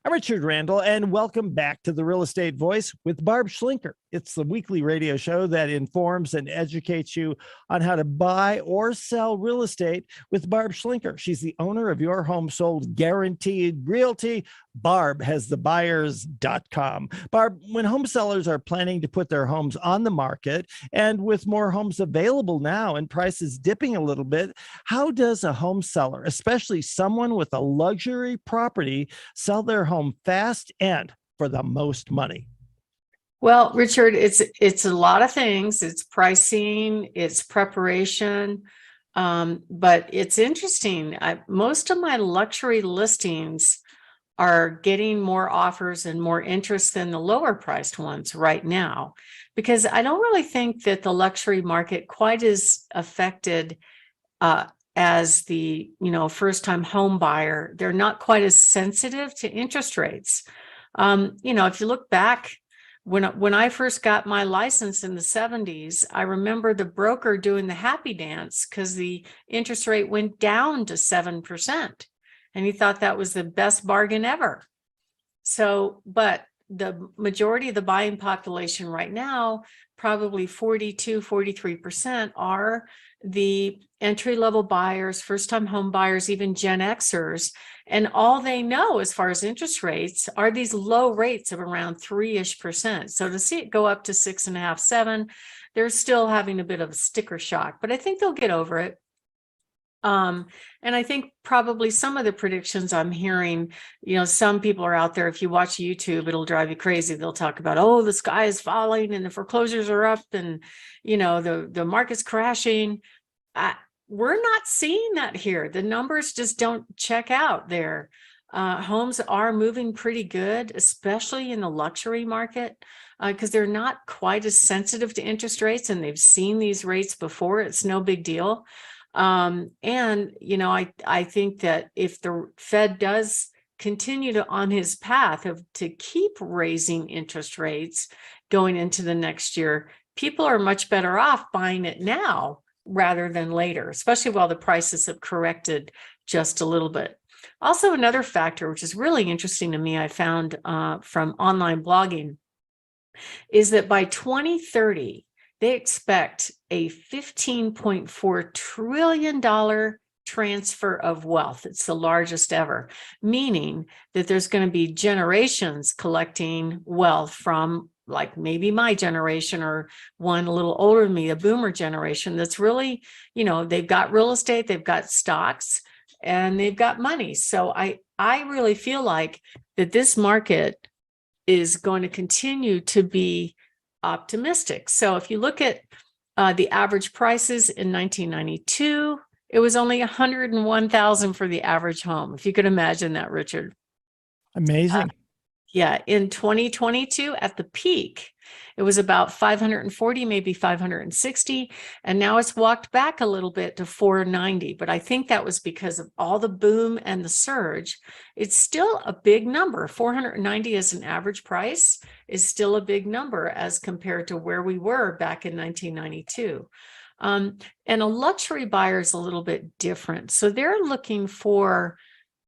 I'm Richard Randall, and welcome back to the Real Estate Voice with Barb Schlinker. It's the weekly radio show that informs and educates you on how to buy or sell real estate with Barb Schlinker. She's the owner of Your Home Sold Guaranteed Realty. Barb has the buyers.com. Barb, when home sellers are planning to put their homes on the market, and with more homes available now and prices dipping a little bit, how does a home seller, especially someone with a luxury property, sell their home fast and for the most money? Well, Richard, it's a lot of things. It's pricing, it's preparation, but it's interesting. Most of my luxury listings are getting more offers and more interest than the lower priced ones right now, because I don't really think that the luxury market quite is affected as the first time home buyer. They're not quite as sensitive to interest rates. If you look back, when I first got my license in the 70s, I remember the broker doing the happy dance because the interest rate went down to 7%. And he thought that was the best bargain ever. So, but the majority of the buying population right now, probably 43%, are the entry-level buyers, first-time home buyers, even Gen Xers. And all they know as far as interest rates are these low rates of around 3-ish%. So to see it go up to 6.5, 7, they're still having a bit of a sticker shock, but I think they'll get over it. And I think probably some of the predictions I'm hearing, some people are out there, if you watch YouTube, it'll drive you crazy. They'll talk about, oh, the sky is falling and the foreclosures are up and, the market's crashing. We're not seeing that here. The numbers just don't check out there. Homes are moving pretty good, especially in the luxury market, because they're not quite as sensitive to interest rates and they've seen these rates before. It's no big deal. I think that if the Fed does continue on his path to keep raising interest rates going into the next year, people are much better off buying it now rather than later, especially while the prices have corrected just a little bit. Also, another factor, which is really interesting to me, I found from online blogging, is that by 2030, they expect a $15.4 trillion transfer of wealth. It's the largest ever, meaning that there's going to be generations collecting wealth from, like, maybe my generation or one a little older than me, a boomer generation that's really, they've got real estate, they've got stocks, and they've got money. So I really feel like that this market is going to continue to be optimistic. So if you look at the average prices in 1992, it was only $101,000 for the average home. If you could imagine that, Richard. Amazing. Yeah, in 2022 at the peak, it was about 540, maybe 560, and now it's walked back a little bit to 490. But I think that was because of all the boom and the surge. It's still a big number. 490 as an average price is still a big number as compared to where we were back in 1992. And a luxury buyer is a little bit different. So they're looking for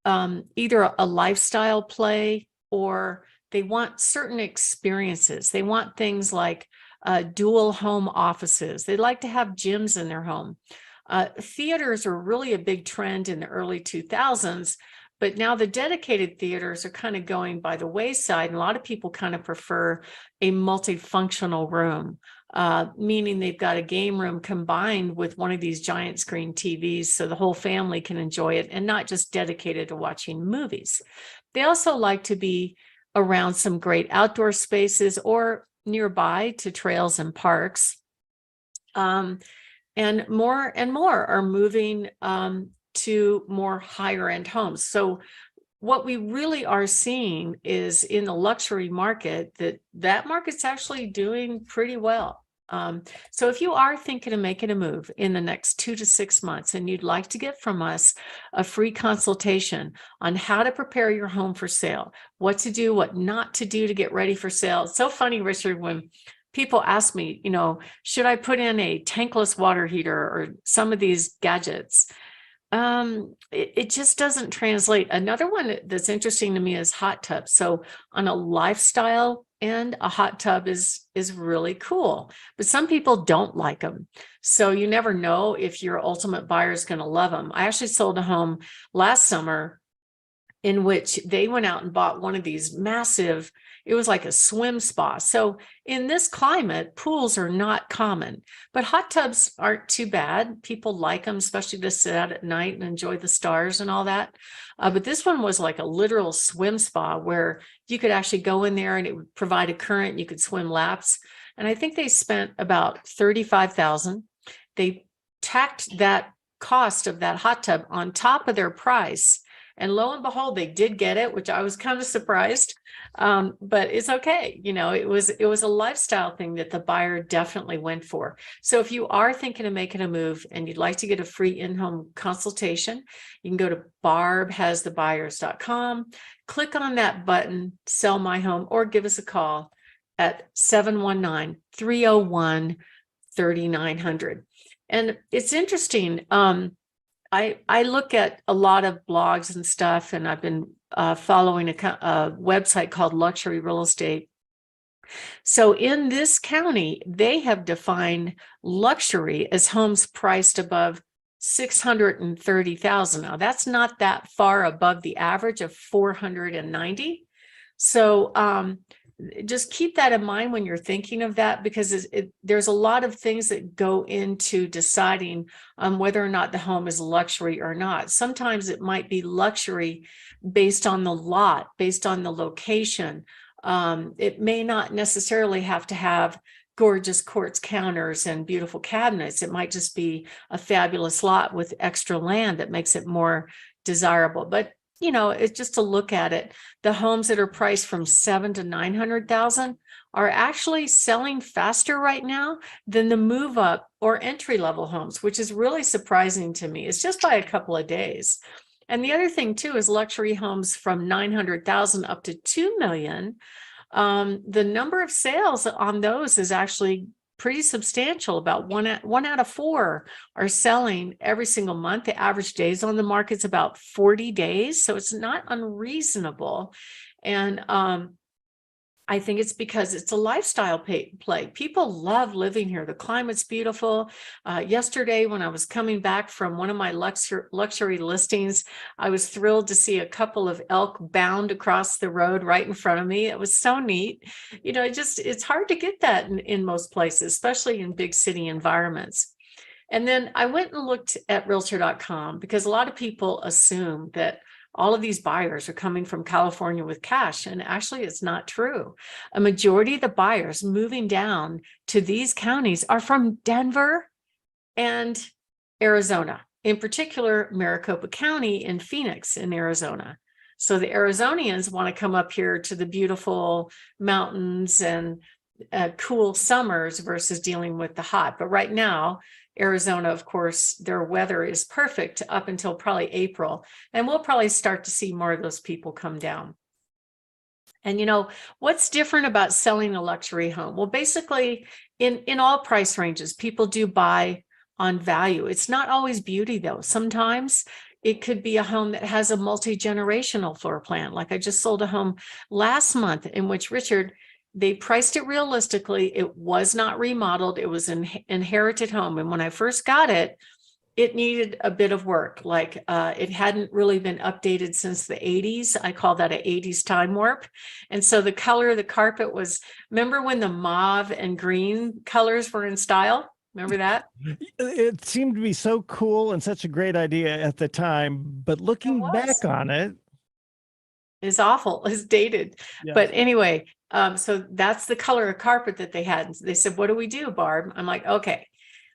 either a lifestyle play, or they want certain experiences. They want things like dual home offices. They like to have gyms in their home. Theaters are really a big trend in the early 2000s, but now the dedicated theaters are kind of going by the wayside. And a lot of people kind of prefer a multifunctional room, meaning they've got a game room combined with one of these giant screen TVs so the whole family can enjoy it and not just dedicated to watching movies. They also like to be around some great outdoor spaces or nearby to trails and parks. And more are moving to more higher end homes. So what we really are seeing is in the luxury market that market's actually doing pretty well. So if you are thinking of making a move in the next 2 to 6 months and you'd like to get from us a free consultation on how to prepare your home for sale, what to do, what not to do to get ready for sale. It's so funny, Richard, when people ask me, should I put in a tankless water heater or some of these gadgets? It just doesn't translate. Another one that's interesting to me is hot tubs. So on a lifestyle end, a hot tub is really cool, but some people don't like them. So you never know if your ultimate buyer is going to love them. I actually sold a home last summer in which they went out and bought one of these massive, it was like a swim spa. So in this climate, pools are not common, but hot tubs aren't too bad. People like them, especially to sit out at night and enjoy the stars and all that. But this one was like a literal swim spa where you could actually go in there and it would provide a current. You could swim laps. And I think they spent about $35,000. They tacked that cost of that hot tub on top of their price. And lo and behold, they did get it, which I was kind of surprised. But it's okay. You know, it was a lifestyle thing that the buyer definitely went for. So if you are thinking of making a move and you'd like to get a free in-home consultation, you can go to barbhasthebuyers.com, click on that button, sell my home, or give us a call at 719-301-3900. And it's interesting. I look at a lot of blogs and stuff, and I've been following a website called Luxury Real Estate. So in this county, they have defined luxury as homes priced above $630,000. Now that's not that far above the average of $490,000. So just keep that in mind when you're thinking of that, because there's a lot of things that go into deciding whether or not the home is luxury or not. Sometimes it might be luxury based on the lot, based on the location. It may not necessarily have to have gorgeous quartz counters and beautiful cabinets. It might just be a fabulous lot with extra land that makes it more desirable. But you know, it's just to look at it. The homes that are priced from $700,000 to $900,000 are actually selling faster right now than the move up or entry level homes, which is really surprising to me. It's just by a couple of days. And the other thing too is luxury homes from $900,000 up to $2 million. The number of sales on those is actually pretty substantial. About one out of four are selling every single month. The average days on the market is about 40 days. So it's not unreasonable. And I think it's because it's a lifestyle play. People love living here. The climate's beautiful. Yesterday, when I was coming back from one of my luxury listings, I was thrilled to see a couple of elk bound across the road right in front of me. It was so neat. You know, it's hard to get that in most places, especially in big city environments. And then I went and looked at realtor.com because a lot of people assume that all of these buyers are coming from California with cash. And actually, it's not true. A majority of the buyers moving down to these counties are from Denver and Arizona, in particular, Maricopa County in Phoenix in Arizona. So the Arizonians want to come up here to the beautiful mountains and cool summers versus dealing with the hot. But right now, Arizona, of course, their weather is perfect up until probably April. And we'll probably start to see more of those people come down. And you know, what's different about selling a luxury home? Well, basically, in all price ranges, people do buy on value. It's not always beauty, though. Sometimes it could be a home that has a multi-generational floor plan. Like I just sold a home last month in which they priced it realistically. It was not remodeled. It was an inherited home. And when I first got it, it needed a bit of work. Like it hadn't really been updated since the 80s. I call that an 80s time warp. And so the color of the carpet was, remember when the mauve and green colors were in style? Remember that? It seemed to be so cool and such a great idea at the time, but looking back on it, is awful, is dated. Yeah. But anyway, so that's the color of carpet that they had. They said, what do we do, Barb? I'm like, okay.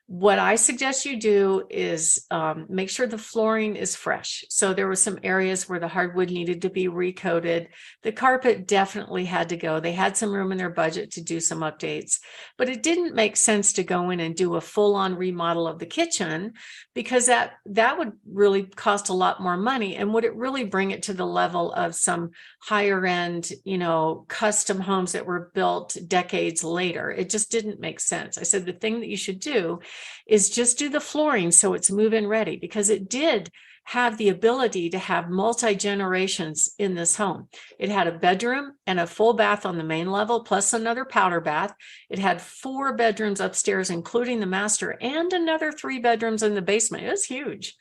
What I suggest you do is make sure the flooring is fresh. So there were some areas where the hardwood needed to be recoated. The carpet definitely had to go. They had some room in their budget to do some updates, but it didn't make sense to go in and do a full-on remodel of the kitchen because that would really cost a lot more money. And would it really bring it to the level of some higher end, you know, custom homes that were built decades later? It just didn't make sense. I said, the thing that you should do is just do the flooring so it's move-in ready, because it did have the ability to have multi-generations in this home. It had a bedroom and a full bath on the main level, plus another powder bath. It had 4 bedrooms upstairs, including the master, and another 3 bedrooms in the basement. It was huge.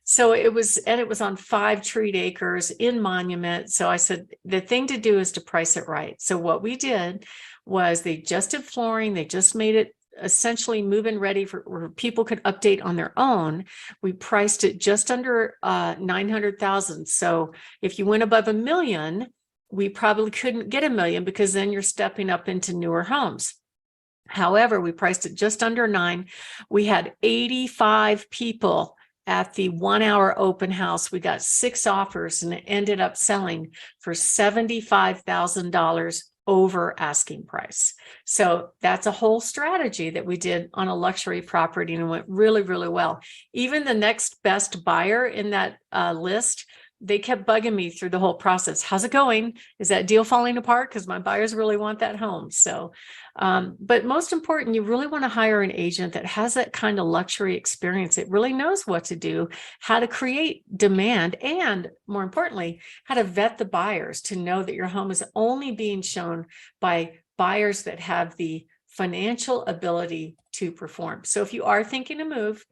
So it was on 5 treat acres in Monument. So I said, the thing to do is to price it right. So what we did was they just did flooring. They just made it essentially move-in ready for where people could update on their own. We priced it just under 900,000. So if you went above $1 million, we probably couldn't get $1 million, because then you're stepping up into newer homes. However, we priced it just under 9. We had 85 people at the 1-hour open house. We got 6 offers, and it ended up selling for $75,000 over asking price. So that's a whole strategy that we did on a luxury property, and it went really, really well. Even the next best buyer in that list, they kept bugging me through the whole process. How's it going? Is that deal falling apart? Because my buyers really want that home. So, but most important, you really want to hire an agent that has that kind of luxury experience. It really knows what to do, how to create demand, and more importantly, how to vet the buyers to know that your home is only being shown by buyers that have the financial ability to perform. So if you are thinking to move,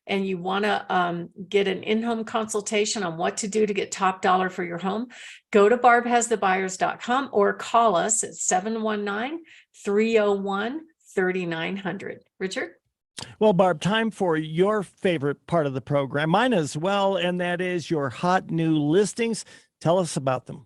and you want to get an in-home consultation on what to do to get top dollar for your home, go to barbhasthebuyers.com or call us at 719-301-3900. Richard? Well, Barb, time for your favorite part of the program, mine as well, and that is your hot new listings. Tell us about them.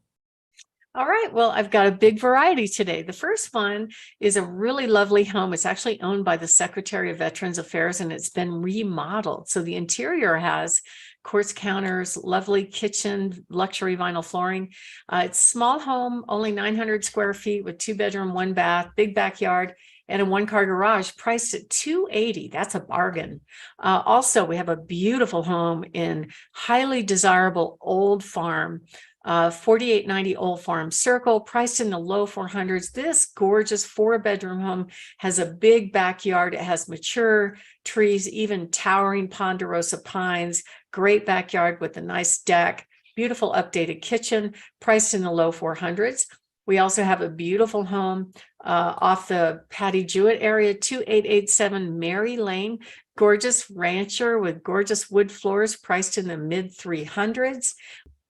All right. Well, I've got a big variety today. The first one is a really lovely home. It's actually owned by the Secretary of Veterans Affairs, and it's been remodeled. So the interior has quartz counters, lovely kitchen, luxury vinyl flooring. It's a small home, only 900 square feet with 2-bedroom, 1 bath, big backyard, and a 1-car garage, priced at $280,000. That's a bargain. Also, we have a beautiful home in highly desirable Old Farm, 4890 Old Farm Circle, priced in the low 400s. This gorgeous 4-bedroom home has a big backyard. It has mature trees, even towering ponderosa pines, great backyard with a nice deck, beautiful updated kitchen, priced in the low 400s. We also have a beautiful home off the Patty Jewett area, 2887 Mary Lane, gorgeous rancher with gorgeous wood floors, priced in the mid 300s.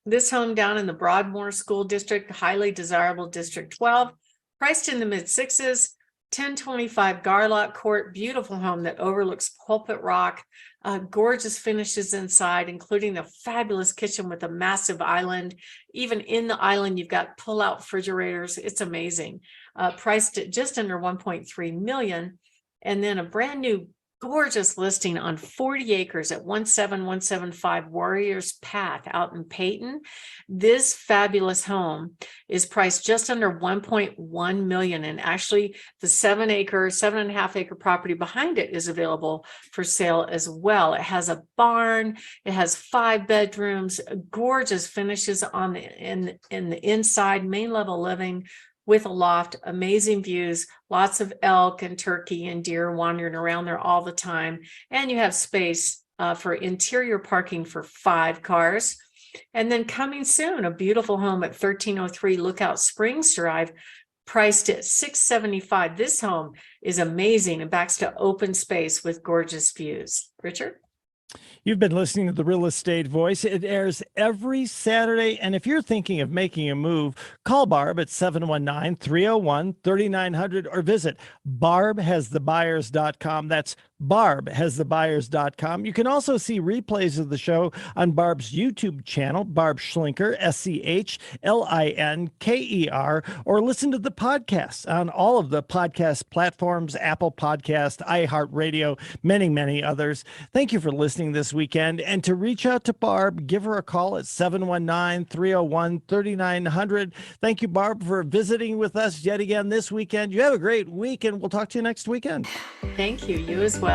This home down in the Broadmoor School District, highly desirable District 12, priced in the mid 6s, 1025 Garlock Court, beautiful home that overlooks Pulpit Rock, gorgeous finishes inside, including a fabulous kitchen with a massive island. Even in the island, you've got pull-out refrigerators. It's amazing. Priced at just under 1.3 million. And then a brand new gorgeous listing on 40 acres at 17175 Warriors Path out in Peyton. This fabulous home is priced just under 1.1 million. And actually the 7.5 acre property behind it is available for sale as well. It has a barn, it has 5 bedrooms, gorgeous finishes on in the inside, main level living, with a loft, amazing views, lots of elk and turkey and deer wandering around there all the time. And you have space for interior parking for 5 cars. And then coming soon, a beautiful home at 1303 Lookout Springs Drive, priced at $675,000. This home is amazing and backs to open space with gorgeous views. Richard? You've been listening to The Real Estate Voice. It airs every Saturday. And if you're thinking of making a move, call Barb at 719-301-3900 or visit barbhasthebuyers.com. That's barbhasthebuyers.com. You can also see replays of the show on Barb's YouTube channel, Barb Schlinker, Schlinker, or listen to the podcast on all of the podcast platforms, Apple Podcast, iHeartRadio, many, many others. Thank you for listening this weekend. And to reach out to Barb, give her a call at 719-301-3900. Thank you, Barb, for visiting with us yet again this weekend. You have a great week, and we'll talk to you next weekend. Thank you. You as well.